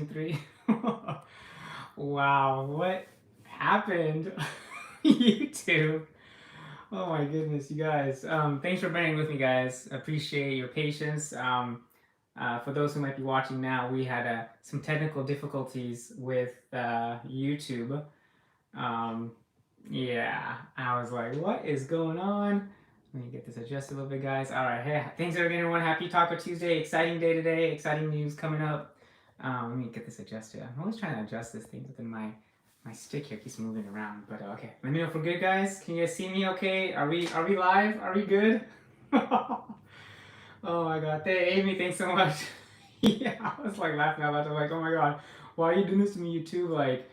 testing three. Wow, what happened? YouTube. Oh my goodness, you guys. Thanks for bearing with me, guys. Appreciate your patience. For those who might be watching now, we had some technical difficulties with YouTube. Um, yeah, I was like, what is going on? Let me get this adjusted a little bit, guys. All right, hey, thanks again, everyone. Happy Taco Tuesday. Exciting day today. Exciting news coming up. Let me get this adjusted. I'm always trying to adjust this thing, but then my stick here keeps moving around. But okay, let me know if we're good, guys. Can you guys see me? Okay, are we live? Are we good? Oh my god, hey Amy, thanks so much. Yeah, I was like laughing out loud. I was like, oh my god, why are you doing this to me, YouTube? Like,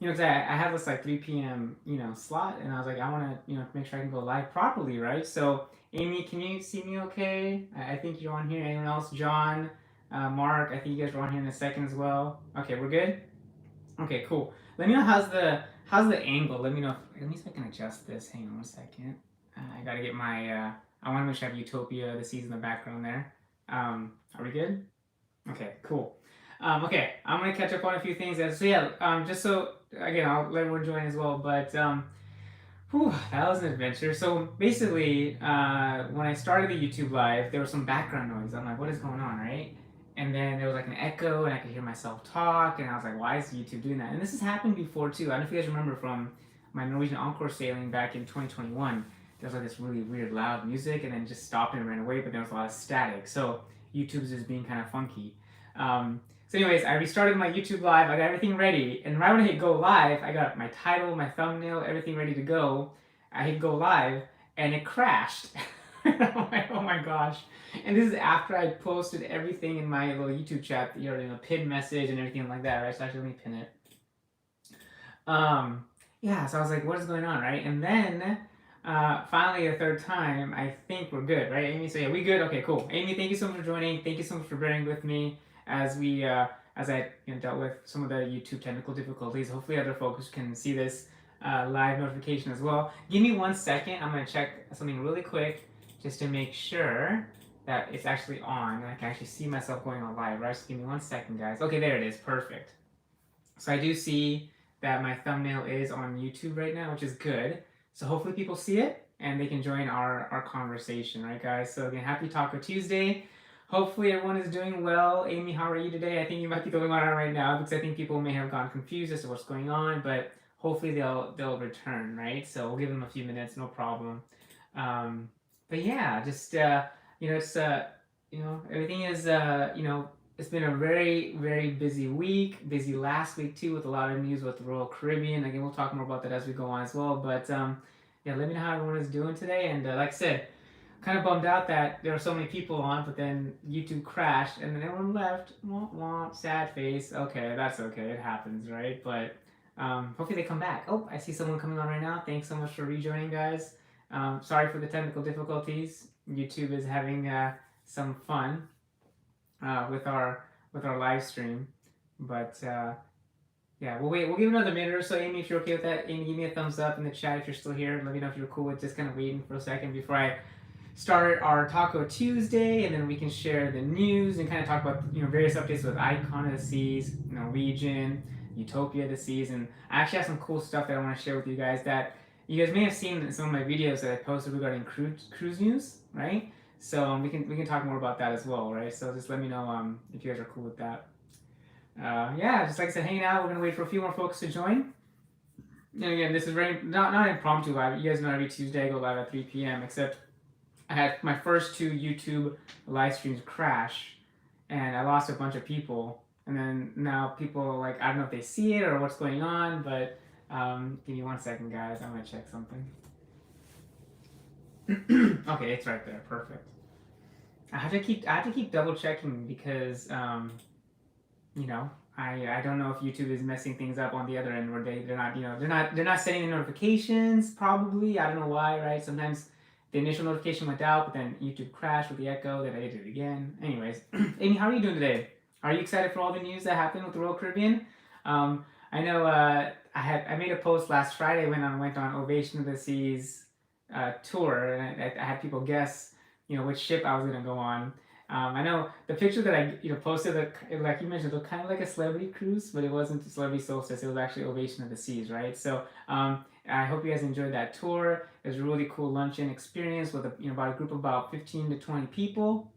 cause I have this like 3 p.m. Slot, and I was like, I want to make sure I can go live properly, right? So Amy, can you see me okay? I think you're on here. Anyone else? John, Mark, I think you guys are on here in a second as well. Okay, we're good. Okay, cool. Let me know how's the angle. Let me know. Let me see if I can adjust this. Hang on one second. I gotta get my. I want to make sure I have Utopia, the seas in the background there. Are we good? Okay, cool. Okay, I'm gonna catch up on a few things. So yeah, just so again, I'll let everyone join as well. But whew, that was an adventure. So basically, when I started the YouTube live, there was some background noise. I'm like, what is going on, right? And then there was like an echo, and I could hear myself talk, and I was like, why is YouTube doing that? And this has happened before too. I don't know if you guys remember from my Norwegian Encore sailing back in 2021. There was like this really weird loud music, and then just stopped and ran away, but there was a lot of static. So YouTube's just being kind of funky. So anyways, I restarted my YouTube live. I got everything ready, and right when I hit go live, I got my title, my thumbnail, everything ready to go. I hit go live, and it crashed. I'm like, oh my gosh! And this is after I posted everything in my little YouTube chat, pin message and everything like that, right? So actually, let me pin it. Yeah, so I was like, what is going on, right? And then finally, a third time, I think we're good, right, Amy? So yeah, we good? Okay, cool. Amy, thank you so much for joining. Thank you so much for bearing with me as we as I dealt with some of the YouTube technical difficulties. Hopefully, other folks can see this live notification as well. Give me 1 second. I'm gonna check something really quick just to make sure that it's actually on and I can actually see myself going on live, right? So give me 1 second, guys. Okay, there it is. Perfect. So I do see that my thumbnail is on YouTube right now, which is good. So hopefully people see it and they can join our conversation, right, guys? So again, happy Taco Tuesday. Hopefully everyone is doing well. Amy, how are you today? I think you might be the only one on right now because I think people may have gotten confused as to what's going on, but hopefully they'll return, right? So we'll give them a few minutes, no problem. But yeah, just it's everything is it's been a very, very busy week, busy last week too, with a lot of news with the Royal Caribbean. Again, we'll talk more about that as we go on as well. But yeah, let me know how everyone is doing today. And like I said, kind of bummed out that there were so many people on, but then YouTube crashed and then everyone left. Womp womp, sad face. Okay, that's okay. It happens, right? But hopefully they come back. Oh, I see someone coming on right now. Thanks so much for rejoining, guys. Sorry for the technical difficulties. YouTube is having some fun with our live stream. But yeah, we'll wait. We'll give another minute or so. Amy, if you're okay with that, Amy, give me a thumbs up in the chat if you're still here. Let me know if you're cool with just kind of waiting for a second before I start our Taco Tuesday, and then we can share the news and kind of talk about various updates with Icon of the Seas, Norwegian, Utopia of the Seas, and I actually have some cool stuff that I want to share with you guys that you guys may have seen in some of my videos that I posted regarding cruise news, right? So we can talk more about that as well, right? So just let me know if you guys are cool with that. Yeah, just like I said, hanging out. We're gonna wait for a few more folks to join. And again, this is very not impromptu live. You guys know every Tuesday I go live at 3 p.m. Except I had my first 2 YouTube live streams crash, and I lost a bunch of people. And then now people I don't know if they see it or what's going on, but give me 1 second, guys. I'm gonna check something. Okay, it's right there. Perfect. I have to keep double checking because I don't know if YouTube is messing things up on the other end where they're not sending the notifications probably. I don't know why, right? Sometimes the initial notification went out, but then YouTube crashed with the echo. Then I did it again. Anyways, Amy, how are you doing today? Are you excited for all the news that happened with the Royal Caribbean? I know I made a post last Friday when I went on Ovation of the Seas tour, and I had people guess which ship I was gonna go on, I know the picture that I posted, like you mentioned, looked kind of like a celebrity cruise, but it wasn't a celebrity solstice. It was actually Ovation of the Seas, right? So I hope you guys enjoyed that tour. It was a really cool luncheon experience with about a group of about 15 to 20 people,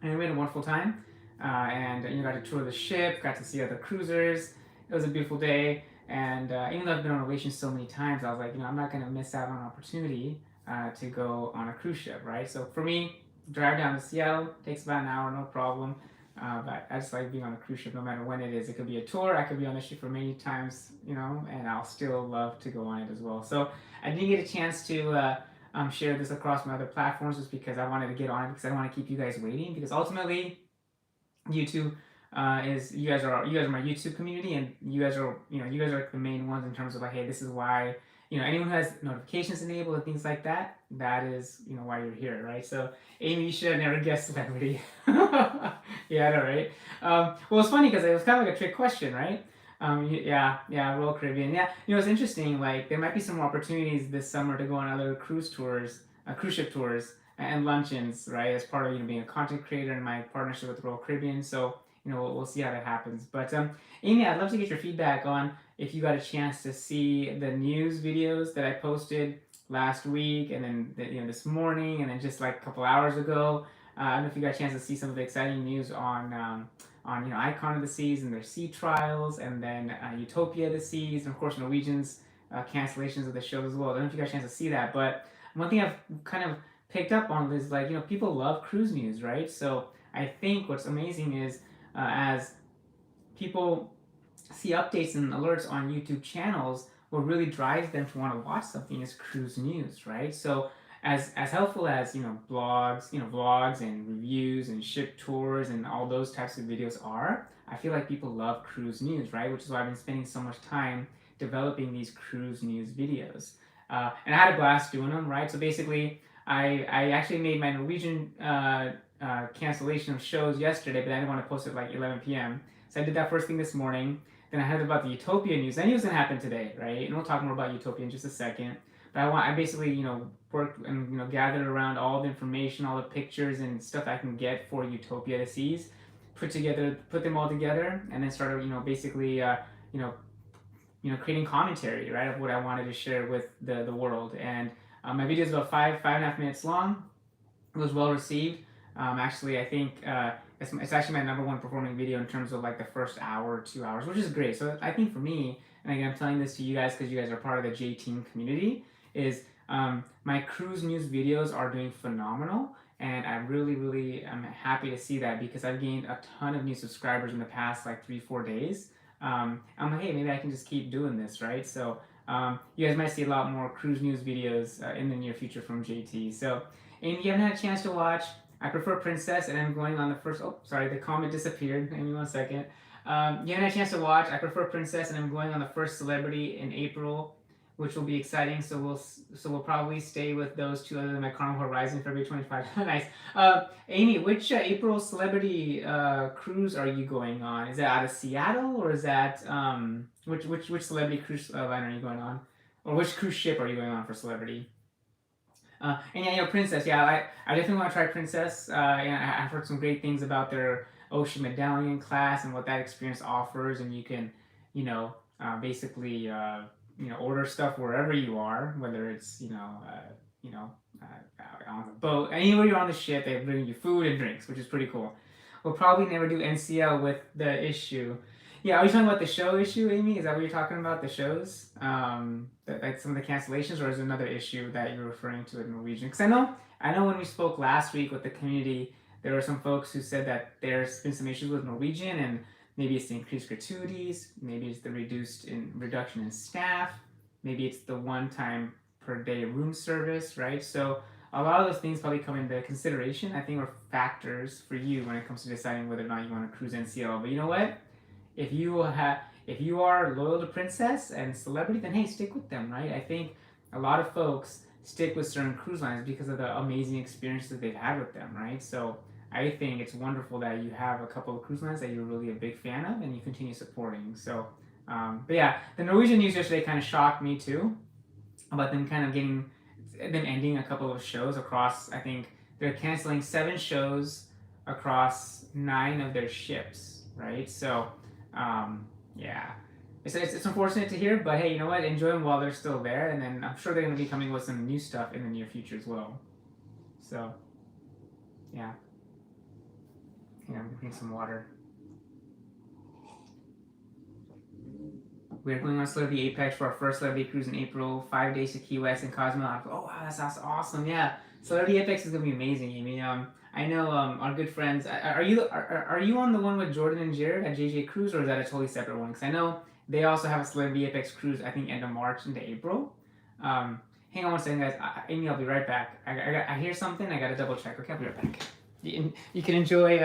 and we had a wonderful time. And got to tour the ship, got to see other cruisers. It was a beautiful day, and even though I've been on Ovation so many times, I was like, I'm not gonna miss out on an opportunity to go on a cruise ship, right? So for me, drive down to Seattle takes about an hour, no problem. But I just like being on a cruise ship, no matter when it is. It could be a tour. I could be on the ship for many times, and I'll still love to go on it as well. So I didn't get a chance to share this across my other platforms just because I wanted to get on it because I don't want to keep you guys waiting. Because ultimately, YouTube is you guys are my YouTube community, and you guys are the main ones in terms of like, hey, this is why anyone who has notifications enabled and things like that. That is why you're here, right? So Amy, you should have never guessed celebrity. Yeah, I know, right? Well, it's funny because it was kind of like a trick question, right? Yeah, Royal Caribbean. Yeah, it's interesting. Like there might be some opportunities this summer to go on other cruise ship tours and luncheons, right? As part of being a content creator and my partnership with Royal Caribbean. So we'll see how that happens. But Amy, I'd love to get your feedback on if you got a chance to see the news videos that I posted last week, and then this morning, and then just like a couple hours ago. I don't know if you got a chance to see some of the exciting news on Icon of the Seas and their sea trials, and then Utopia of the Seas, and of course Norwegian's cancellations of the shows as well. I don't know if you got a chance to see that, but one thing I've kind of picked up on is like people love cruise news, right? So I think what's amazing is as people see updates and alerts on YouTube channels, what really drives them to want to watch something is cruise news, right? So as helpful as blogs, vlogs and reviews and ship tours and all those types of videos are, I feel like people love cruise news, right? Which is why I've been spending so much time developing these cruise news videos. And I had a blast doing them, right? So basically, I actually made my Norwegian cancellation of shows yesterday, but I didn't want to post it like 11 p.m. So I did that first thing this morning. Then I heard about the Utopia news. I knew it was gonna happen today, right? And we'll talk more about Utopia in just a second. But I basically worked and gathered around all the information, all the pictures and stuff I can get for Utopia the Seas, put them all together, and then started basically creating commentary, right, of what I wanted to share with the world. And my video is about five and a half minutes long. It was well received. Actually, I think it's actually my number one performing video in terms of like the first hour or 2 hours, which is great. So I think for me, and again, I'm telling this to you guys because you guys are part of the J Team community, is my cruise news videos are doing phenomenal. And I really, really am happy to see that because I've gained a ton of new subscribers in the past like 3-4 days. I'm like, hey, maybe I can just keep doing this, right? So you guys might see a lot more cruise news videos in the near future from JT. So, and if you haven't had a chance to watch, I prefer Princess, and I'm going on the first. Oh, sorry, the comment disappeared. Give me 1 second. You haven't had a chance to watch. I prefer Princess, and I'm going on the first Celebrity in April, which will be exciting. So we'll probably stay with those two, other than my Carnival Horizon, February 25. Nice. Amy, which April Celebrity cruise are you going on? Is that out of Seattle, or is that which Celebrity cruise line are you going on, or which cruise ship are you going on for Celebrity? And yeah, Princess. Yeah, I definitely want to try Princess. And I've heard some great things about their Ocean Medallion class and what that experience offers. And you can, basically, order stuff wherever you are, whether it's, on the boat, anywhere you're on the ship, they bring you food and drinks, which is pretty cool. We'll probably never do NCL with the issue. Yeah, are you talking about the show issue, Amy? Is that what you're talking about, the shows? Like some of the cancellations, or is there another issue that you're referring to in Norwegian? Because I know when we spoke last week with the community, there were some folks who said that there's been some issues with Norwegian, and maybe it's the increased gratuities, maybe it's the reduction in staff, maybe it's the one-time per day room service, right? So a lot of those things probably come into consideration, I think, are factors for you when it comes to deciding whether or not you want to cruise NCL. But you know what? If you are loyal to Princess and Celebrity, then hey, stick with them, right? I think a lot of folks stick with certain cruise lines because of the amazing experiences they've had with them, right? So I think it's wonderful that you have a couple of cruise lines that you're really a big fan of and you continue supporting. So, but yeah, the Norwegian news yesterday kind of shocked me too, about them kind of ending a couple of shows across. I think they're canceling 7 shows across 9 of their ships, right? So, yeah, it's unfortunate to hear, but hey, you know what? Enjoy them while they're still there, and then I'm sure they're going to be coming with some new stuff in the near future as well. So, yeah, I'm drinking some water. We're going on Celebrity Apex for our first Celebrity cruise in April. 5 days to Key West and Cosmo. Oh wow, that sounds awesome! Yeah, Celebrity Apex is gonna be amazing. I mean, I know our good friends. Are you on the one with Jordan and Jared at JJ Cruise, or is that a totally separate one? Because I know they also have a Celebrity Apex cruise. I think end of March into April. Um, Hang on one second, guys. Amy, I'll be right back. I hear something. I gotta double check. Okay, I'll be right back. You can enjoy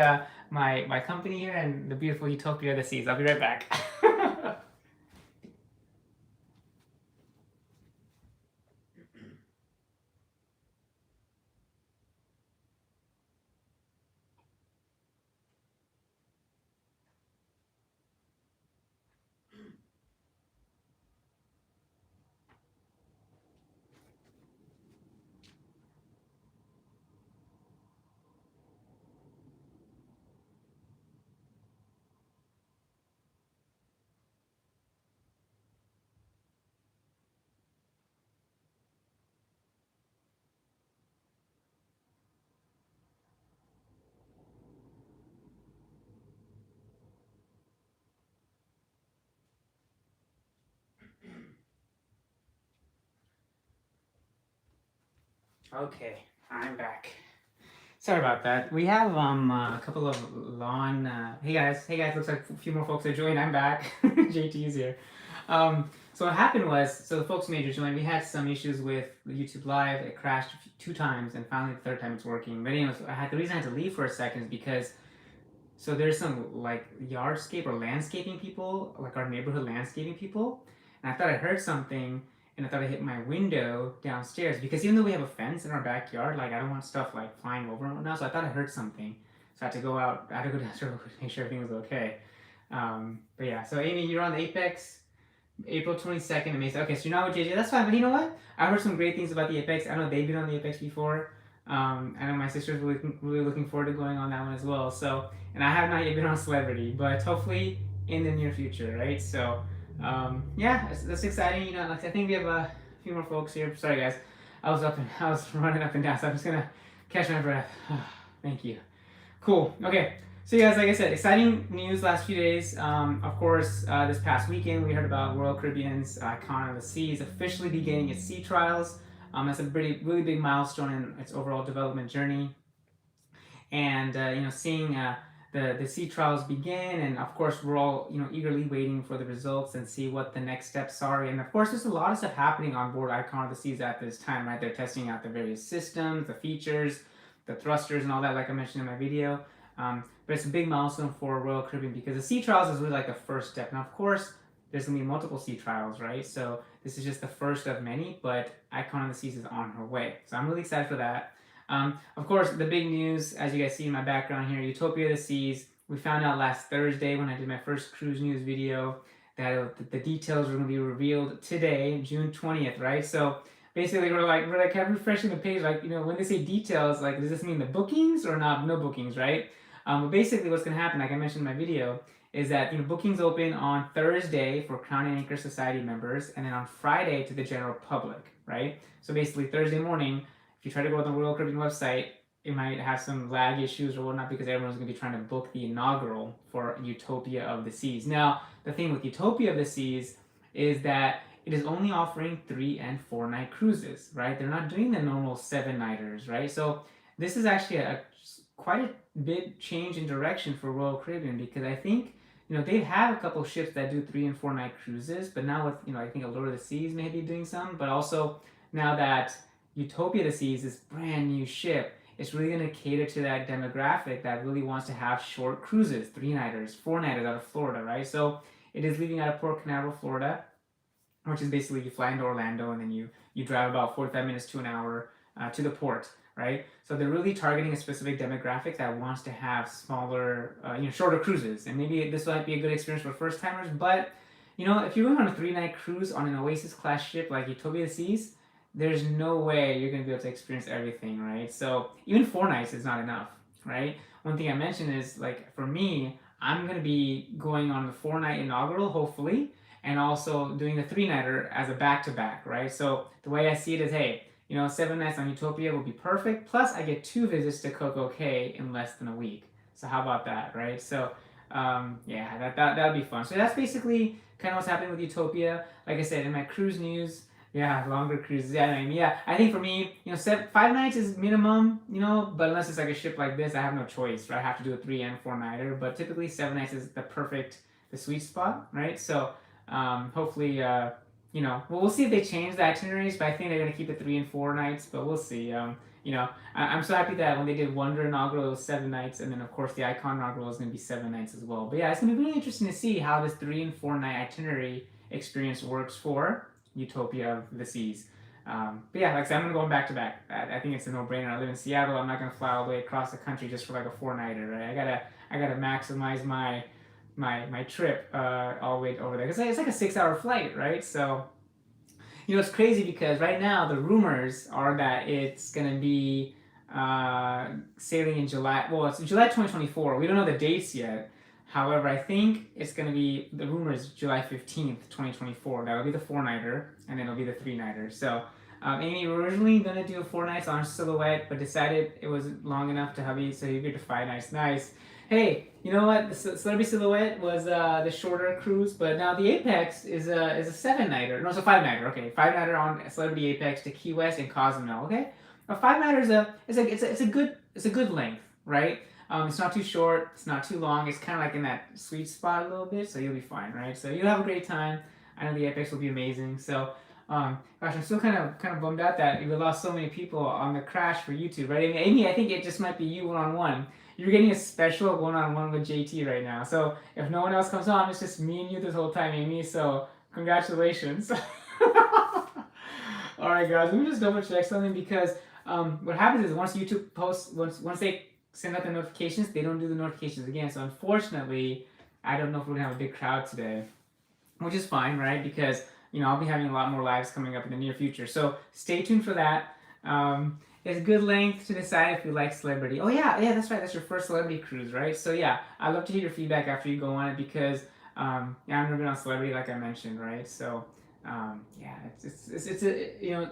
my company here and the beautiful Utopia of the seas. I'll be right back. Okay, I'm back. Sorry about that. We have a couple of lawn. Hey guys. Looks like a few more folks are joined. I'm back. JT's here. So what happened was, so the folks major joined. We had some issues with the YouTube Live. It crashed 2 times, and finally the third time it's working. But anyways, the reason I had to leave for a second is because so there's some like yardscape or landscaping people, like our neighborhood landscaping people, and I thought I heard something, and I thought I hit my window downstairs because even though we have a fence in our backyard, like I don't want stuff like flying over and whatnot. So I thought I heard something, so I had to go out. I had to go downstairs to make sure everything was okay. But yeah, so Amy, you're on the Apex. April 22nd, amazing. Okay, so you're not with JJ. That's fine. But you know what? I heard some great things about the Apex. I know they've been on the Apex before. I know my sister's really looking forward to going on that one as well. So, and I have not yet been on Celebrity, but hopefully in the near future, right? So, yeah, that's exciting. You know, like I think we have a few more folks here. Sorry, guys. I was running up and down, so I'm just gonna catch my breath. Thank you. Cool. Okay. So, you guys, like I said, exciting news last few days. Of course, this past weekend we heard about Royal Caribbean's Icon of the Seas officially beginning its sea trials. That's a really big milestone in its overall development journey. And seeing the sea trials begin, and of course we're all eagerly waiting for the results and see what the next steps are. And of course, there's a lot of stuff happening on board Icon of the Seas at this time, right? They're testing out the various systems, the features, the thrusters, and all that, like I mentioned in my video. But it's a big milestone for Royal Caribbean because the sea trials is really like the first step. Now, of course, there's gonna be multiple sea trials, right? So this is just the first of many, but Icon of the Seas is on her way. So I'm really excited for that. Of course, the big news, as you guys see in my background here, Utopia of the Seas. We found out last Thursday when I did my first cruise news video that the details were going to be revealed today, June 20th, right? So basically, we're like kind of refreshing the page, like when they say details, like does this mean the bookings or not? No bookings, right? But basically, what's going to happen, like I mentioned in my video, is that bookings open on Thursday for Crown and Anchor Society members, and then on Friday to the general public, right? So basically, Thursday morning, if you try to go on the Royal Caribbean website, it might have some lag issues or whatnot because everyone's going to be trying to book the inaugural for Utopia of the Seas. Now, the thing with Utopia of the Seas is that it is only offering 3 and 4 night cruises, right? They're not doing the normal 7-nighters, right? So this is actually quite a big change in direction for Royal Caribbean because I think they have a couple ships that do 3 and 4 night cruises, but now with I think Allure of the Seas may be doing some, but also now that Utopia of the Seas, this brand new ship, it's really going to cater to that demographic that really wants to have short cruises, 3-nighters, 4-nighters out of Florida, right? So it is leaving out of Port Canaveral, Florida, which is basically you fly into Orlando and then you drive about 45 minutes to an hour to the port, right? So they're really targeting a specific demographic that wants to have smaller, shorter cruises. And maybe this might be a good experience for first timers, but if you're going on a 3-night cruise on an Oasis class ship like Utopia of the Seas, there's no way you're going to be able to experience everything, right? So even 4 nights is not enough right? One thing I mentioned is like for me, I'm gonna be going on the 4-night inaugural, hopefully, and also doing the 3-nighter as a back-to-back, right? So the way I see it is, hey, 7 nights on Utopia will be perfect. Plus, I get 2 visits to Coco Cay in less than a week. So how about that, right? So yeah, that'll be fun. So that's basically kind of what's happening with Utopia. Like I said, in my cruise news, yeah, longer cruises. Yeah, I mean, yeah, I think for me, 5 nights is minimum, but unless it's like a ship like this, I have no choice, right? I have to do a 3 and 4 nighter. But typically, 7 nights is the sweet spot, right? So hopefully, well, we'll see if they change the itineraries, but I think they're gonna keep it 3 and 4 nights. But we'll see. I'm so happy that when they did Wonder inaugural, it was 7 nights, and then of course the Icon inaugural is gonna be 7 nights as well. But yeah, it's gonna be really interesting to see how this 3 and 4 night itinerary experience works for Utopia of the Seas. But yeah, like I said, I'm gonna go back to back. I think it's a no-brainer. I live in Seattle. I'm not gonna fly all the way across the country just for like a 4-nighter, right? I gotta maximize my trip all the way over there because it's like a 6-hour flight, right? So it's crazy because right now the rumors are that it's gonna be sailing in July. Well, it's July 2024. We don't know the dates yet. However, I think it's gonna be the rumors July 15th, 2024. That'll be the 4-nighter, and then it'll be the 3-nighter. So Amy, we were originally gonna do 4 nights on Silhouette, but decided it wasn't long enough to hubby, so you agreed to 5 nights. Nice. Hey, you know what? The Celebrity Silhouette was the shorter cruise, but now the Apex is a 7-nighter. No, it's a 5-nighter. Okay, 5-nighter on Celebrity Apex to Key West and Cozumel. Okay, a 5-nighter is a good length, right? It's not too short, it's not too long. It's kind of like in that sweet spot a little bit, so you'll be fine, right? So you'll have a great time. I know the Apex will be amazing. So, gosh, I'm still kind of bummed out that we lost so many people on the crash for YouTube, right? Amy, I think it just might be you one-on-one. You're getting a special one-on-one with JT right now. So if no one else comes on, it's just me and you this whole time, Amy. So congratulations. All right, guys. Let me just double check something because what happens is once YouTube posts, once they send out the notifications, they don't do the notifications again. So unfortunately, I don't know if we're gonna have a big crowd today, which is fine, right? Because I'll be having a lot more lives coming up in the near future. So stay tuned for that. It's good length to decide if you like celebrity. Oh yeah, that's right. That's your first celebrity cruise, right? So yeah, I'd love to hear your feedback after you go on it because I've never been on celebrity like I mentioned, right? So yeah, it's a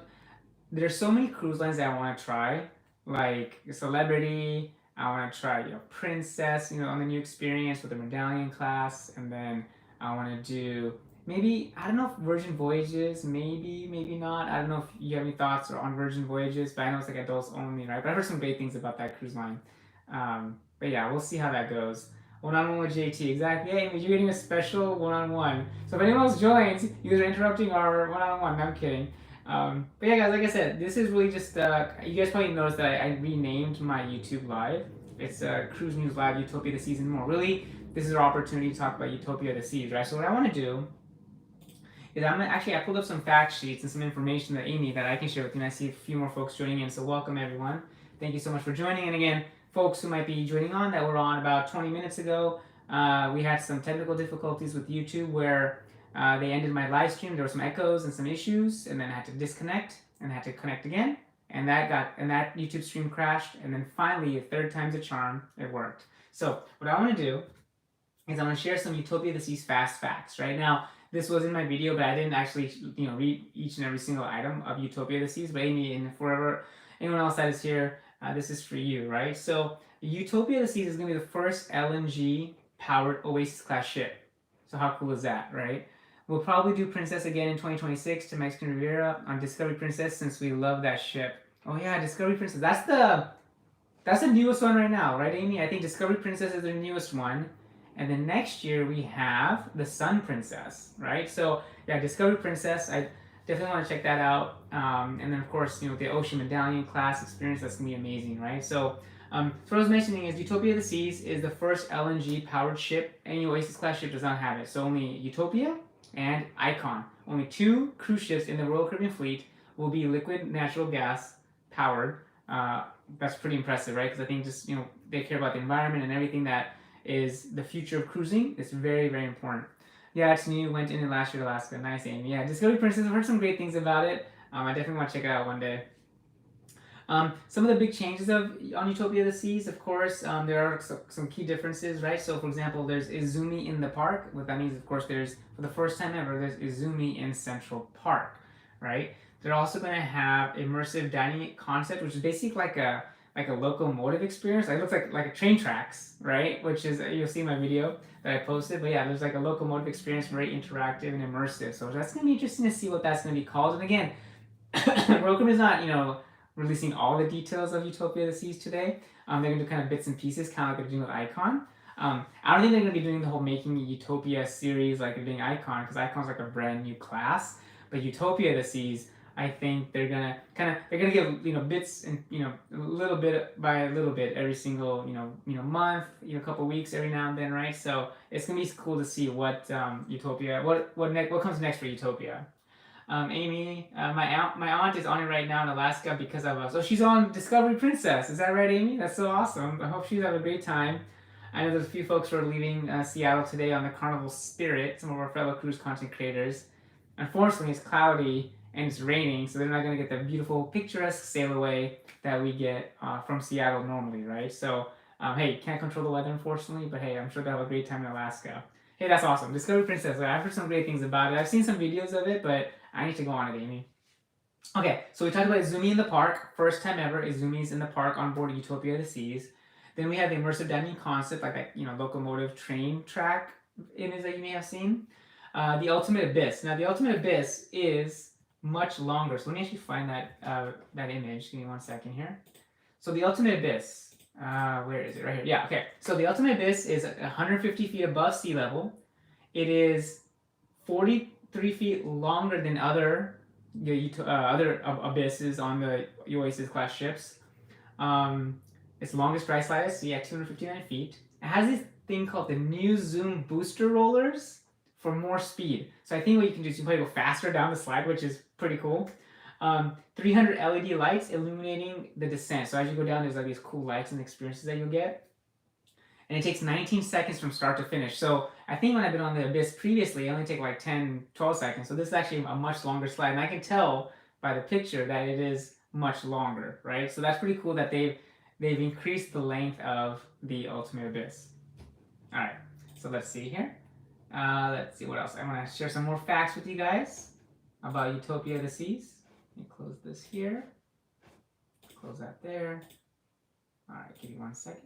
there's so many cruise lines that I want to try, like celebrity. I want to try princess, on the new experience with the medallion class, and then I want to do maybe, I don't know if Virgin Voyages, maybe not. I don't know if you have any thoughts on Virgin Voyages, but I know it's like adults only, right? But I've heard some great things about that cruise line. But yeah, we'll see how that goes. One-on-one with JT, exactly. Hey, you're getting a special one-on-one. So if anyone else joins, you guys are interrupting our one-on-one. No, I'm kidding. But yeah, guys, like I said, this is really just, you guys probably noticed that I renamed my YouTube live. It's Cruise News Live, Utopia the Seas and More. Really, this is our opportunity to talk about Utopia the Seas, right? So what I want to do is I pulled up some fact sheets and some information that Amy that I can share with you, and I see a few more folks joining in, so welcome everyone. Thank you so much for joining, and again, folks who might be joining on that were on about 20 minutes ago, we had some technical difficulties with YouTube where they ended my live stream. There were some echoes and some issues, and then I had to disconnect and I had to connect again, and that YouTube stream crashed, and then finally, a third time's a charm, it worked. So what I want to do is I'm going to share some Utopia the Seas fast facts. Right now, this was in my video, but I didn't actually read each and every single item of Utopia the Seas. But Amy and forever anyone else that is here, this is for you, right? So Utopia the Seas is going to be the first LNG powered Oasis class ship. So how cool is that, right? We'll probably do Princess again in 2026 to Mexican Riviera on Discovery Princess since we love that ship. Oh yeah, Discovery Princess. That's the newest one right now, right, Amy? I think Discovery Princess is the newest one. And then next year we have the Sun Princess, right? So yeah, Discovery Princess, I definitely want to check that out. And then of course, the Ocean Medallion class experience, that's gonna be amazing, right? So what I was mentioning is Utopia of the Seas is the first LNG powered ship. Any Oasis class ship does not have it. So only Utopia and Icon, only 2 cruise ships in the Royal Caribbean fleet will be liquid natural gas powered. That's pretty impressive, right? Because I think just they care about the environment and everything that is the future of cruising. It's very, very important. Yeah, it's new. Went in it last year to Alaska. Nice, Amy. Yeah, Discovery Princess. I've heard some great things about it. I definitely want to check it out one day. Some of the big changes on Utopia of the Seas, of course, there are some key differences, right? So, for example, there's Izumi in the park. What that means, of course, there's for the first time ever, there's Izumi in Central Park, right? They're also going to have immersive dining concept, which is basically like a locomotive experience. Like, it looks like a train tracks, right? Which is you'll see in my video that I posted. But yeah, there's like a locomotive experience, very interactive and immersive. So that's going to be interesting to see what that's going to be called. And again, Rokum is not, releasing all the details of Utopia of the Seas today. They're going to do kind of bits and pieces, kind of like they're doing with Icon. I don't think they're going to be doing the whole Making Utopia series like they're doing Icon, because Icon's like a brand new class. But Utopia of the Seas, I think they're gonna give bits and a little bit by a little bit every single month, couple weeks every now and then, right? So it's gonna be cool to see what Utopia what comes next for Utopia. Amy, my aunt is on it right now in Alaska because of us. So she's on Discovery Princess. Is that right, Amy? That's so awesome. I hope she's having a great time. I know there's a few folks who are leaving Seattle today on the Carnival Spirit. Some of our fellow cruise content creators. Unfortunately, it's cloudy and it's raining, so they're not going to get the beautiful, picturesque sail away that we get from Seattle normally, right? So, hey, can't control the weather, unfortunately, but hey, I'm sure they'll have a great time in Alaska. Hey, that's awesome. Discovery Princess. I've heard some great things about it. I've seen some videos of it, but I need to go on it, Amy. Okay, so we talked about Izumi in the park. First time ever, Izumi's in the park on board Utopia of the Seas. Then we have the immersive dining concept, like that locomotive train track image that you may have seen. The Ultimate Abyss. Now, the Ultimate Abyss is much longer. So let me actually find that image. Give me 1 second here. So the Ultimate Abyss. Where is it? Right here. Yeah. Okay. So the Ultimate Abyss is 150 feet above sea level. It is 43 feet longer than other abysses on the Oasis class ships. Its longest dry slide is at 259 feet. It has this thing called the new zoom booster rollers for more speed. So I think what you can do is you can probably go faster down the slide, which is pretty cool. 300 LED lights illuminating the descent. So as you go down, there's like these cool lights and experiences that you'll get. And it takes 19 seconds from start to finish. So I think when I've been on the Abyss previously, it only take like 10, 12 seconds. So this is actually a much longer slide. And I can tell by the picture that it is much longer, right? So that's pretty cool that they've increased the length of the Ultimate Abyss. All right, so let's see here. Let's see what else. I want to share some more facts with you guys about Utopia of the Seas. Let me close this here. Close that there. All right, give me 1 second.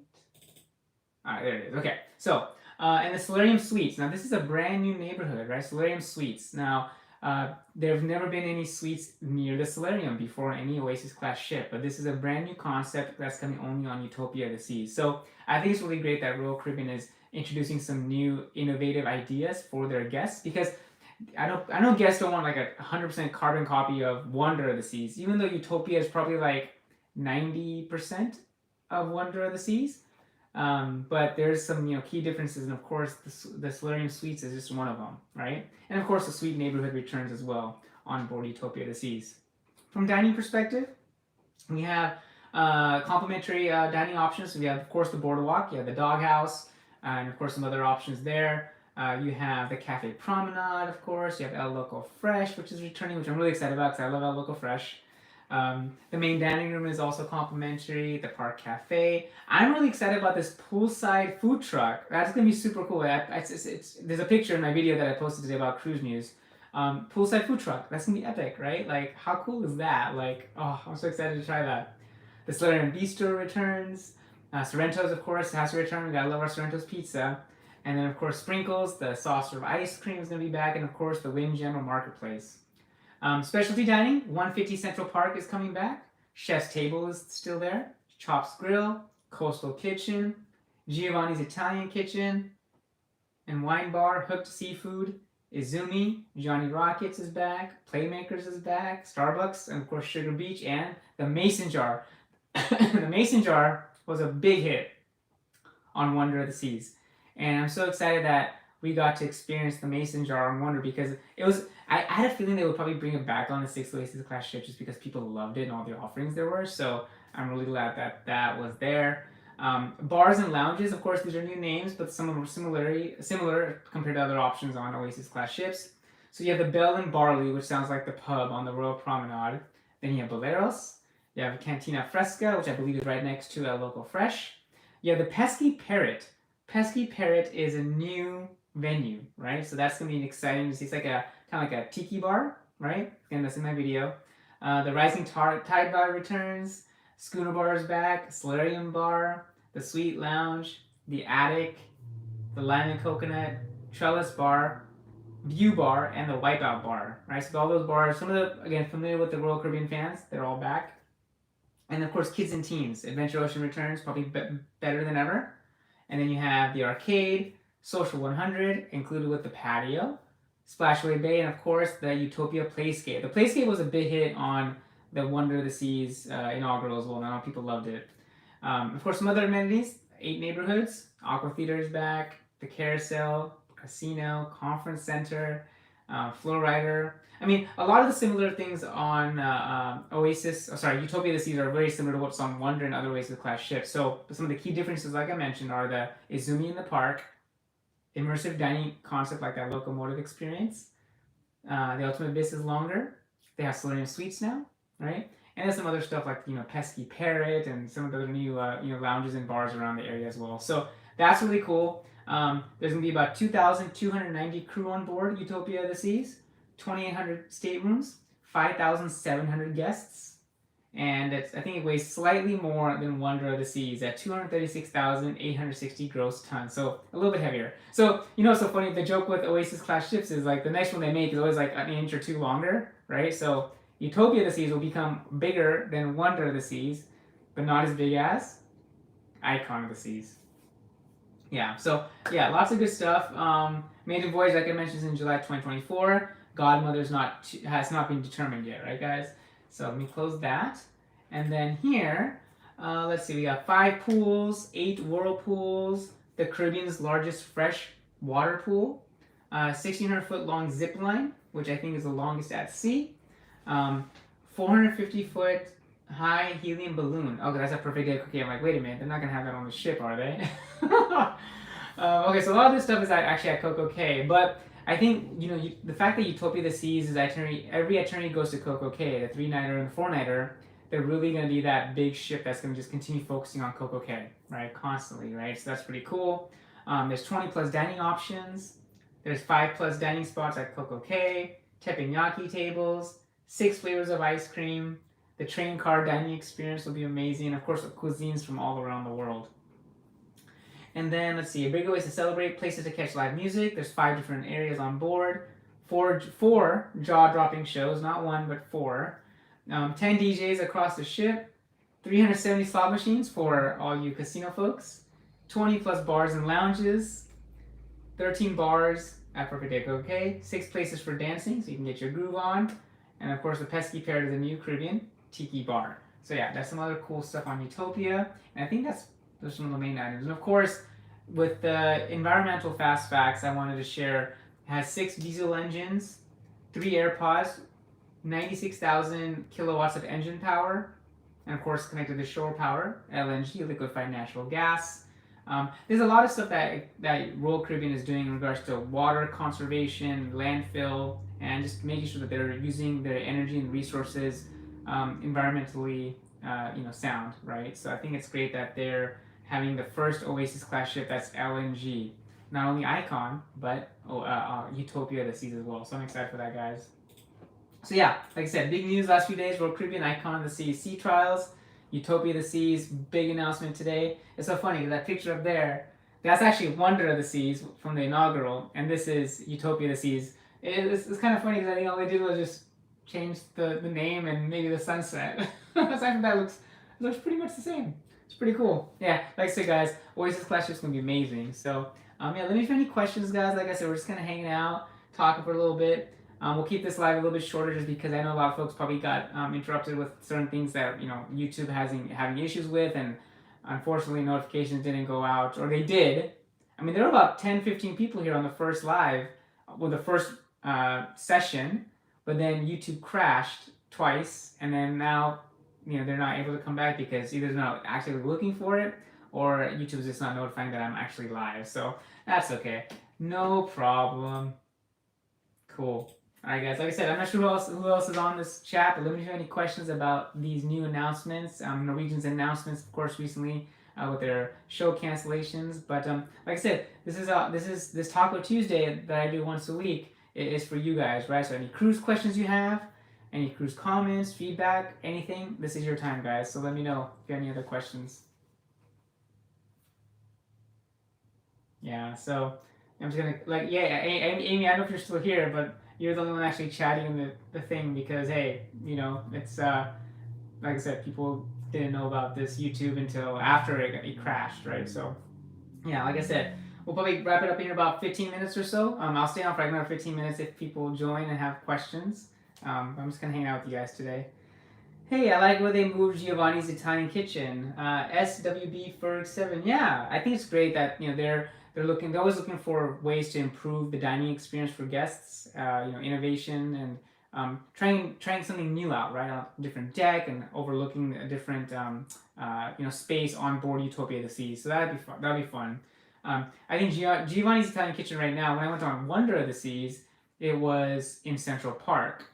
All right, there it is. Okay, so and the Solarium Suites. Now this is a brand new neighborhood, right? Solarium Suites. Now there have never been any suites near the Solarium before any Oasis class ship, but this is a brand new concept that's coming only on Utopia of the Seas. So I think it's really great that Royal Caribbean is introducing some new innovative ideas for their guests, because I know guests don't want like a 100% carbon copy of Wonder of the Seas, even though Utopia is probably like 90% of Wonder of the Seas. But there's some key differences, and of course the Solarium Suites is just one of them, right? And of course the suite neighborhood returns as well on board Utopia of the Seas. From dining perspective, we have complimentary dining options. So we have, of course, the boardwalk, you have the doghouse, and of course some other options there. You have the Cafe Promenade, of course. You have El Loco Fresh, which is returning, which I'm really excited about because I love El Loco Fresh. The main dining room is also complimentary. The Park Cafe. I'm really excited about this poolside food truck. That's gonna be super cool. There's a picture in my video that I posted today about cruise news. Poolside food truck. That's gonna be epic, right? Like, how cool is that? Like, oh, I'm so excited to try that. The Solarium Bistro returns. Sorrento's, of course, has to return. We gotta love our Sorrento's pizza. And then, of course, Sprinkles, the saucer of ice cream is going to be back. And, of course, the Wynn General Marketplace. Specialty dining, 150 Central Park is coming back. Chef's Table is still there. Chops Grill, Coastal Kitchen, Giovanni's Italian Kitchen, and Wine Bar, Hooked Seafood, Izumi, Johnny Rockets is back, Playmakers is back, Starbucks, and, of course, Sugar Beach, and the Mason Jar. The Mason Jar was a big hit on Wonder of the Seas. And I'm so excited that we got to experience the Mason Jar on Wonder, because it was. I had a feeling they would probably bring it back on the 6th Oasis class ship just because people loved it and all the offerings there were. So I'm really glad that that was there. Bars and lounges, of course, these are new names, but some of them are similar compared to other options on Oasis class ships. So you have the Bell and Barley, which sounds like the pub on the Royal Promenade. Then you have Boleros. You have Cantina Fresca, which I believe is right next to El Loco Fresh. You have the Pesky Parrot. Pesky Parrot is a new venue, right? So that's gonna be exciting to see. It's like a kind of like a tiki bar, right? Again, that's in my video. The Rising Tide Bar returns. Schooner Bar is back. Solarium Bar, the Sweet Lounge, the Attic, the Lime and Coconut, Trellis Bar, View Bar, and the Wipeout Bar, right? So all those bars, some of the, again, familiar with the Royal Caribbean fans, they're all back. And of course, Kids and Teens. Adventure Ocean returns, probably better than ever. And then you have the arcade, Social 100, included with the patio, Splashaway Bay, and of course the Utopia Playscape. The Playscape was a big hit on the Wonder of the Seas inaugural as well. I know people loved it. Of course, some other amenities: 8 neighborhoods, Aqua Theater is back, the Carousel, Casino, Conference Center, Flow Rider. I mean, a lot of the similar things on Utopia of the Seas are very similar to what's on Wonder and other Oasis class ships. So some of the key differences, like I mentioned, are the Izumi in the park, immersive dining concept like that locomotive experience. The Ultimate Abyss is longer. They have Solarium Suites now, right? And there's some other stuff like Pesky Parrot and some of the other new lounges and bars around the area as well. So that's really cool. There's gonna be about 2,290 crew on board Utopia of the Seas, 2,800 staterooms, 5,700 guests, and I think it weighs slightly more than Wonder of the Seas at 236,860 gross tons, so a little bit heavier. So it's so funny. The joke with Oasis class ships is like the next one they make is always like an inch or two longer, right? So Utopia of the Seas will become bigger than Wonder of the Seas, but not as big as Icon of the Seas. Yeah, so yeah, lots of good stuff. Maiden Voyage, like I mentioned, is in July 2024. Godmother's has not been determined yet, right, guys? So let me close that. And then here, let's see, we got 5 pools, 8 whirlpools, the Caribbean's largest fresh water pool, 1,600-foot long zip line, which I think is the longest at sea, 450-foot high helium balloon. Okay, that's a perfect day cookie. I'm like, wait a minute, they're not gonna have that on the ship, are they? Okay, so a lot of this stuff is actually at Coco Cay, but I think the fact that Utopia of the Seas is every itinerary goes to Coco Cay, the 3-nighter and the 4-nighter. They're really going to be that big ship that's going to just continue focusing on Coco Cay, right, constantly, right? So that's pretty cool. There's 20 plus dining options. There's 5 plus dining spots at Coco Cay, teppanyaki tables, 6 flavors of ice cream. The train car dining experience will be amazing, and of course, cuisines from all around the world. And then let's see, bigger ways to celebrate, places to catch live music. There's 5 different areas on board, four jaw-dropping shows, not 1 but 4. 10 DJs across the ship, 370 slot machines for all you casino folks, 20 plus bars and lounges, 13 bars at Perfect Day Coco Cay, 6 places for dancing so you can get your groove on, and of course the Pesky Parrot of the new Caribbean Tiki Bar. So yeah, that's some other cool stuff on Utopia, and I think those are some of the main items. And of course, with the environmental fast facts I wanted to share, it has 6 diesel engines, 3 AirPods, 96,000 kilowatts of engine power, and of course connected to shore power, LNG, liquefied natural gas. There's a lot of stuff that Royal Caribbean is doing in regards to water conservation, landfill, and just making sure that they're using their energy and resources environmentally sound, right? So I think it's great that they're having the first Oasis class ship that's LNG. Not only Icon, but Utopia of the Seas as well. So I'm excited for that, guys. So yeah, like I said, big news last few days. Royal Caribbean Icon of the Seas sea trials. Utopia of the Seas, big announcement today. It's so funny because that picture up there, that's actually Wonder of the Seas from the inaugural, and this is Utopia of the Seas. It's kind of funny because I think all they did was just change the name and maybe the sunset. Aside from that, it looks pretty much the same. It's pretty cool. Yeah, like I said, guys, Oasis class ship's gonna be amazing. So yeah, let me know if you have any questions, guys. Like I said, we're just kind of hanging out, talking for a little bit. We'll keep this live a little bit shorter just because I know a lot of folks probably got interrupted with certain things that YouTube having issues with, and unfortunately notifications didn't go out, or they did. I mean, there were about 10-15 people here on the first live with the first session, but then YouTube crashed twice, and then now they're not able to come back because either they're not actually looking for it, or YouTube's just not notifying that I'm actually live. So that's okay, no problem. Cool. All right, guys. Like I said, I'm not sure who else is on this chat, but let me know if you have any questions about these new announcements. Norwegian's announcements, of course, recently with their show cancellations. But like I said, this Taco Tuesday that I do once a week is for you guys, right? So any cruise questions you have, any cruise comments, feedback, anything, this is your time, guys. So let me know if you have any other questions. Yeah, so I'm just gonna like yeah, Amy. I don't know if you're still here, but you're the only one actually chatting in the thing because hey, it's like I said, people didn't know about this YouTube until after it crashed, right? So yeah, like I said, we'll probably wrap it up in about 15 minutes or so. I'll stay on for like another 15 minutes if people join and have questions. I'm just gonna hang out with you guys today. Hey, I like where they moved Giovanni's Italian Kitchen. SWB Ferg 7. Yeah, I think it's great that they're always looking for ways to improve the dining experience for guests. Innovation and trying something new out, right? On a different deck and overlooking a different space on board Utopia the Seas. So that'd be fun. That'd be fun. I think Giovanni's Italian Kitchen right now. When I went on Wonder of the Seas, it was in Central Park.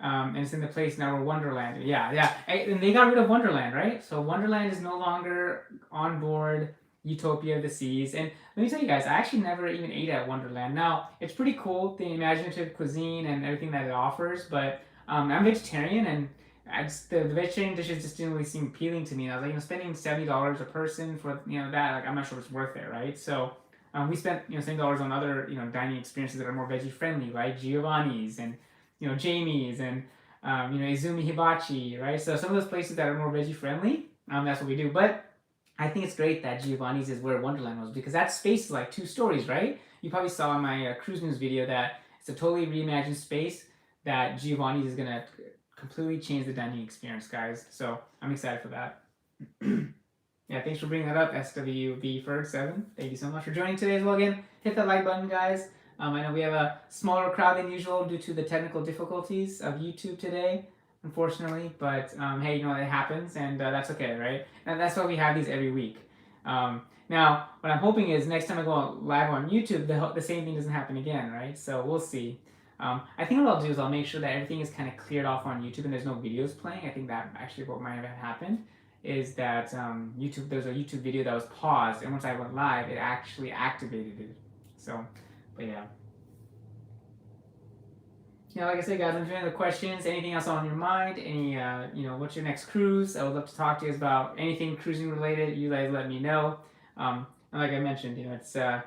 And it's in the place now where Wonderland. Yeah, yeah. And they got rid of Wonderland, right? So Wonderland is no longer on board Utopia of the Seas. And let me tell you guys, I actually never even ate at Wonderland. Now, it's pretty cool, the imaginative cuisine and everything that it offers, but I'm vegetarian and the vegetarian dishes just didn't really seem appealing to me. And I was like, spending $70 a person for that, like I'm not sure it's worth it, right? So we spent $70 on other dining experiences that are more veggie friendly, right? Giovanni's and Jamie's and Izumi Hibachi, right? So some of those places that are more veggie friendly, that's what we do. But I think it's great that Giovanni's is where Wonderland was because that space is like 2 stories, right? You probably saw in my cruise news video that it's a totally reimagined space that Giovanni's is gonna completely change the dining experience, guys. So I'm excited for that. Yeah, thanks for bringing that up, SWB Ferg 7. Thank you so much for joining today as well. Again, hit that like button, guys. I know we have a smaller crowd than usual due to the technical difficulties of YouTube today, unfortunately. But hey, it happens, and that's okay, right? And that's why we have these every week. Now, what I'm hoping is next time I go live on YouTube, the same thing doesn't happen again, right? So we'll see. I think what I'll do is I'll make sure that everything is kind of cleared off on YouTube and there's no videos playing. I think that actually what might have happened is that there's a YouTube video that was paused, and once I went live, it actually activated it. So, but yeah. Like I said, guys, I'm enjoying the questions. Anything else on your mind? Any, what's your next cruise? I would love to talk to you guys about anything cruising related. You guys let me know. And like I mentioned, it's kind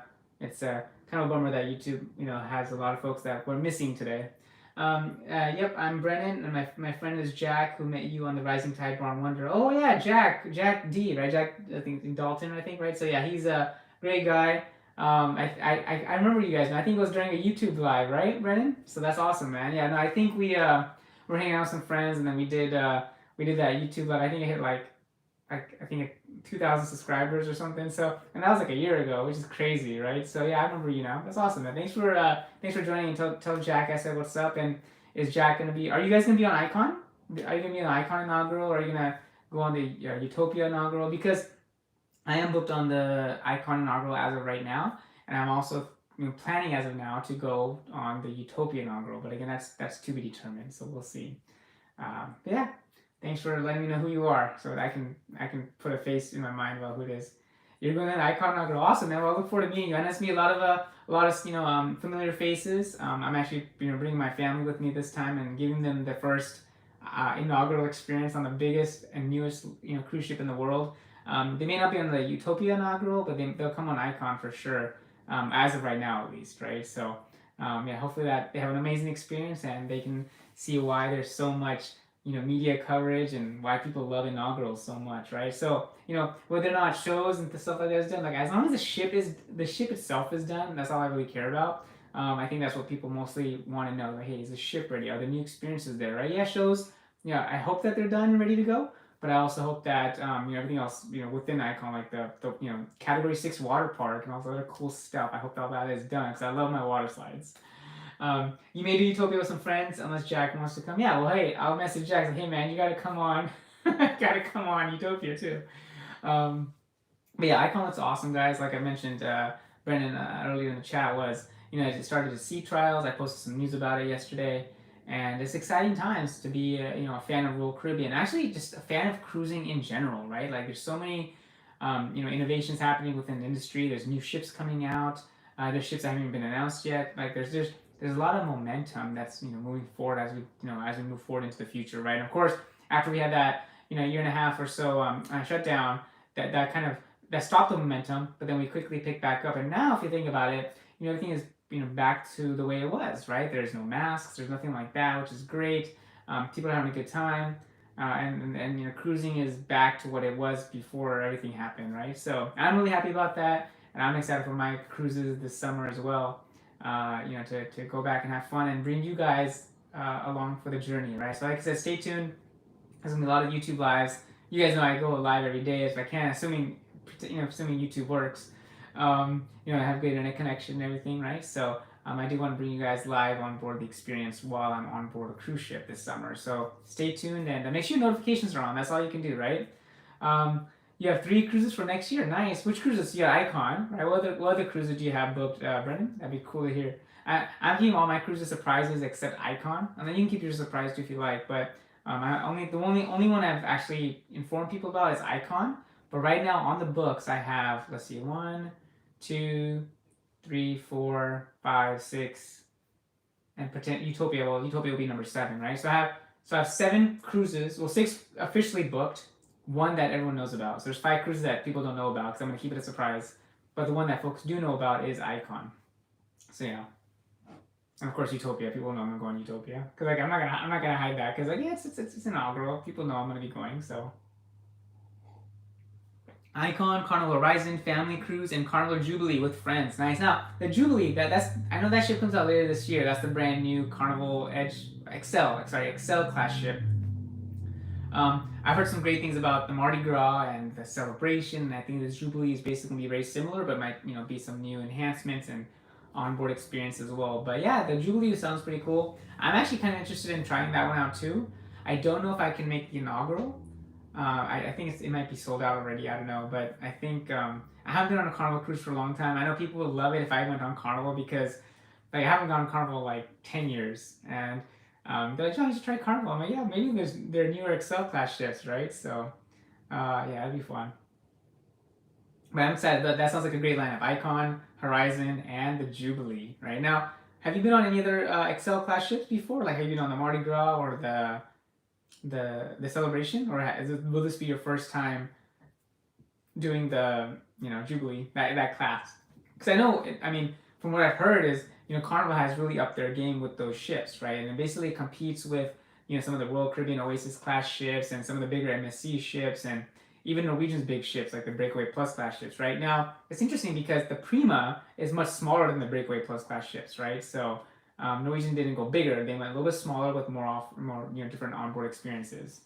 of a bummer that YouTube, has a lot of folks that we're missing today. Yep, I'm Brennan, and my friend is Jack, who met you on the Rising Tide Bar and Wonder. Oh yeah, Jack D, right? Jack, I think in Dalton, I think, right? So yeah, he's a great guy. I remember you guys. I think it was during a YouTube live, right, Brennan? So that's awesome, man. Yeah, no, I think we were hanging out with some friends, and then we did that YouTube live. I think it hit like I think 2,000 subscribers or something. So, and that was like a year ago, which is crazy, right? So yeah, I remember you now. That's awesome, man. Thanks for joining. And tell Jack I said what's up. And is Jack gonna be? Are you guys gonna be on Icon? Are you gonna be on Icon inaugural? Or are you gonna go on the Utopia inaugural? Because I am booked on the Icon inaugural as of right now, and I'm also planning as of now to go on the Utopia inaugural. But again, that's to be determined. So we'll see. Yeah, thanks for letting me know who you are, so that I can put a face in my mind about who it is. You're going to the Icon inaugural. Awesome, man. Well, I look forward to meeting you. And that's me. A lot of familiar faces. I'm actually bringing my family with me this time and giving them the first inaugural experience on the biggest and newest cruise ship in the world. They may not be on the Utopia inaugural, but they'll come on Icon for sure, as of right now at least, right? So, yeah, hopefully that they have an amazing experience and they can see why there's so much, media coverage and why people love inaugurals so much, right? So, whether or not shows and stuff like that is done, like as long as the ship itself is done, that's all I really care about. I think that's what people mostly want to know. Like, hey, is the ship ready? Are the new experiences there, right? Yeah, shows. Yeah, I hope that they're done and ready to go. But I also hope that everything else within Icon, like the Category 6 water park and all the other cool stuff. I hope all that is done because I love my water slides. You may do Utopia with some friends unless Jack wants to come. Yeah, well, hey, I'll message Jack. Like, hey, man, you gotta come on. Gotta come on Utopia too. But yeah, Icon looks awesome, guys. Like I mentioned, Brendan earlier in the chat was it started to sea trials. I posted some news about it yesterday, and it's exciting times to be a fan of Royal Caribbean. Actually, just a fan of cruising in general, right? Like there's so many innovations happening within the industry. There's new ships coming out. There's ships that haven't even been announced yet. Like there's a lot of momentum that's moving forward as we move forward into the future, right? And of course, after we had that year and a half or so shutdown, that kind of that stopped the momentum, but then we quickly picked back up. And now, if you think about it, everything is back to the way it was, right? There's no masks, there's nothing like that, which is great. People are having a good time, and cruising is back to what it was before everything happened, right? So I'm really happy about that, and I'm excited for my cruises this summer as well. To go back and have fun and bring you guys along for the journey, right? So like I said, stay tuned. There's gonna be a lot of YouTube lives. You guys know I go live every day if I can, assuming YouTube works. I have good internet connection and everything, right? So I do want to bring you guys live on board the experience while I'm on board a cruise ship this summer. So stay tuned and make sure notifications are on. That's all you can do, right? You have 3 cruises for next year. Nice. Which cruises? You got Icon, right? What other cruises do you have booked, Brendan? That'd be cool to hear. I'm keeping all my cruises surprises except Icon, and then you can keep yours surprised too if you like. But the only one I've actually informed people about is Icon. But right now on the books I have, let's see, 1, 2, 3, 4, 5, 6, and pretend Utopia. Well, Utopia will be number 7, right? So I have 7 cruises. Well, 6 officially booked. 1 that everyone knows about. So there's 5 cruises that people don't know about because I'm gonna keep it a surprise. But the one that folks do know about is Icon. So yeah. And of course Utopia. People know I'm gonna go on Utopia because I'm not gonna hide that because it's inaugural. People know I'm gonna be going. So Icon, Carnival Horizon, Family Cruise, and Carnival Jubilee with friends. Nice. Now the Jubilee, I know that ship comes out later this year. That's the brand new Carnival Excel class ship. I've heard some great things about the Mardi Gras and the celebration, and I think this Jubilee is basically going to be very similar, but might be some new enhancements and onboard experience as well. But yeah, the Jubilee sounds pretty cool. I'm actually kind of interested in trying that one out too. I don't know if I can make the inaugural. I think it might be sold out already. I don't know, but I think I haven't been on a Carnival cruise for a long time. I know people would love it if I went on Carnival because I haven't gone on Carnival like 10 years, and they're like, "Oh, you should try Carnival." I'm like, "Yeah, maybe there are newer Excel class ships, right?" So, yeah, that'd be fun. But I'm excited. That sounds like a great lineup: Icon, Horizon, and the Jubilee. Right now, have you been on any other Excel class ships before? Like, have you been on the Mardi Gras or the celebration, or will this be your first time doing the Jubilee that class? Because I know, from what I've heard is Carnival has really upped their game with those ships, right? And it basically competes with some of the Royal Caribbean Oasis class ships and some of the bigger MSC ships and even Norwegian's big ships like the Breakaway Plus class ships, right? Now it's interesting because the Prima is much smaller than the Breakaway Plus class ships, right? So Norwegian didn't go bigger; they went a little bit smaller with more different onboard experiences.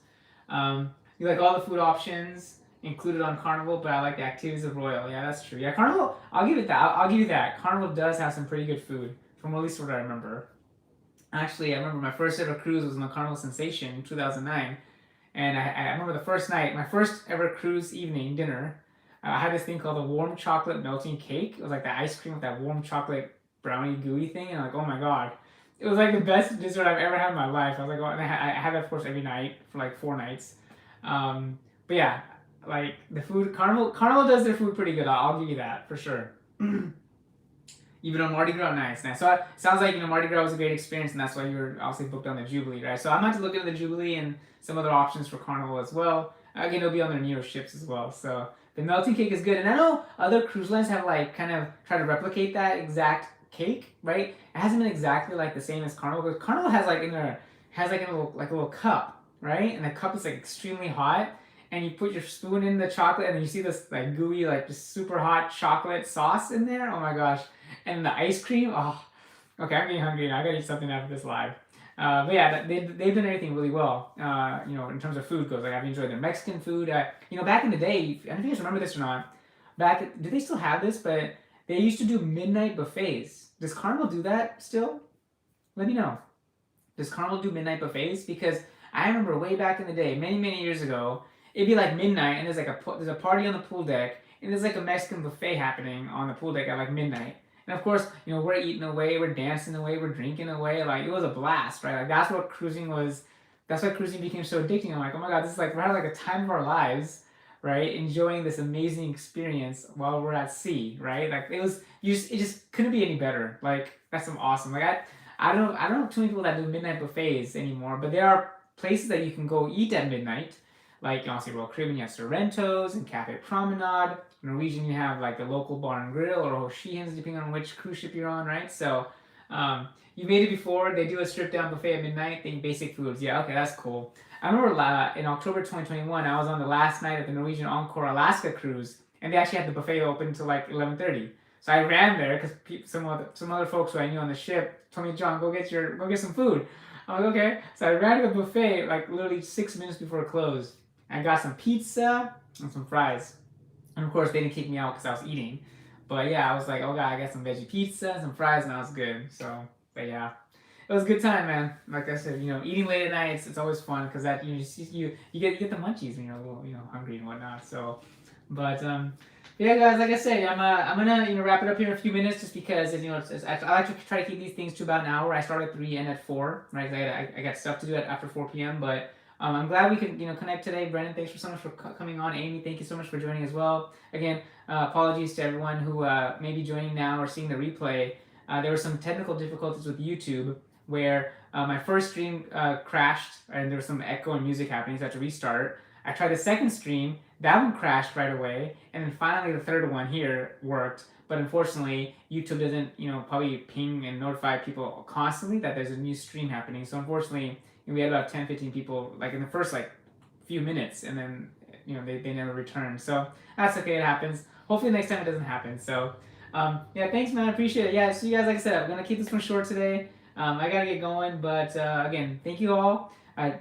You like all the food options included on Carnival, but I like the activities of Royal. Yeah, that's true. Yeah, Carnival, I'll give it that. I'll give you that. Carnival does have some pretty good food, from at least what I remember. Actually, I remember my first ever cruise was on the Carnival Sensation in 2009, and I remember the first night, my first ever cruise evening dinner. I had this thing called a warm chocolate melting cake. It was like the ice cream with that warm chocolate brownie gooey thing, and I'm like, oh my god. It was like the best dessert I've ever had in my life. I was like, oh, and I had that, of course, every night for like 4 nights. But yeah, like the food, Carnival does their food pretty good. I'll give you that for sure. Even on Mardi Gras, nice. So it sounds like Mardi Gras was a great experience, and that's why you were obviously booked on the Jubilee, right? So I'm going to look into the Jubilee and some other options for Carnival as well. Again, it'll be on their newer ships as well. So the melting cake is good, and I know other cruise lines have like kind of tried to replicate that exact cake, right? It hasn't been exactly like the same as Carnival, because Carnival has like a little cup, right? And the cup is like extremely hot, and you put your spoon in the chocolate, and then you see this like gooey, like just super hot chocolate sauce in there. Oh my gosh! And the ice cream. Oh, okay, I'm getting hungry now. I gotta eat something after this live. But yeah, they've done everything really well. In terms of food goes. Like I've enjoyed their Mexican food. Back in the day, I don't know if you guys remember this or not. Do they still have this? But they used to do midnight buffets. Does Carnival do that still? Let me know. Does Carnival do midnight buffets? Because I remember way back in the day, many years ago, it'd be like midnight, and there's a party on the pool deck, and there's like a Mexican buffet happening on the pool deck at like midnight. And of course, we're eating away, we're dancing away, we're drinking away. Like it was a blast, right? Like that's what cruising was. That's why cruising became so addicting. I'm like, oh my god, this is like we're having like a time of our lives, right? Enjoying this amazing experience while we're at sea, right? Like it just couldn't be any better. Like that's some awesome. Like I don't know too many people that do midnight buffets anymore, but there are places that you can go eat at midnight. Like obviously Royal Caribbean, you have Sorrento's and Cafe Promenade. Norwegian, you have like the local bar and grill or Hoshians, depending on which cruise ship you're on, right? So you made it before. They do a stripped down buffet at midnight. They eat basic foods. Yeah, okay, that's cool. I remember in October 2021, I was on the last night of the Norwegian Encore Alaska cruise, and they actually had the buffet open until like 11:30. So I ran there because some other folks who I knew on the ship told me, John, go get some food. I'm like, okay. So I ran to the buffet like literally 6 minutes before it closed. I got some pizza and some fries. And of course, they didn't kick me out because I was eating. But yeah, I was like, oh god, I got some veggie pizza, some fries, and that was good. So, but yeah, it was a good time, man. Like I said, eating late at night, it's always fun because that you get the munchies when you're a little hungry and whatnot. So, but yeah, guys, like I said, I'm gonna wrap it up here in a few minutes just because I like to try to keep these things to about an hour. I start at 3 and at 4, right? I got stuff to do after 4 p.m. But I'm glad we could connect today. Brendan, thanks so much for coming on. Amy, thank you so much for joining as well. Again, apologies to everyone who may be joining now or seeing the replay. There were some technical difficulties with YouTube where my first stream crashed and there was some echo and music happening, so I had to restart. I tried the second stream, that one crashed right away, and then finally the third one here worked. But unfortunately, YouTube doesn't, probably ping and notify people constantly that there's a new stream happening. So unfortunately, we had about 10, 15 people like in the first like few minutes, and then they never returned. So that's okay, it happens. Hopefully next time it doesn't happen. So yeah, thanks, man. I appreciate it. Yeah, so you guys, like I said, I'm gonna keep this one short today. I gotta get going, but again, thank you all.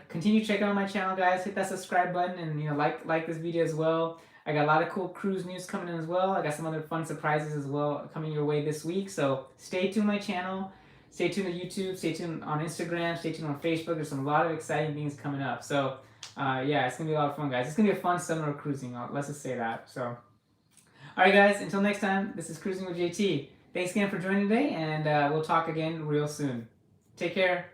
Continue checking out my channel, guys. Hit that subscribe button and like this video as well. I got a lot of cool cruise news coming in as well. I got some other fun surprises as well coming your way this week. So stay tuned to my channel. Stay tuned to YouTube. Stay tuned on Instagram. Stay tuned on Facebook. There's a lot of exciting things coming up. So yeah, it's gonna be a lot of fun, guys. It's gonna be a fun summer of cruising. Let's just say that. So all right, guys. Until next time, this is Cruising with JT. Thanks again for joining today, and we'll talk again real soon. Take care.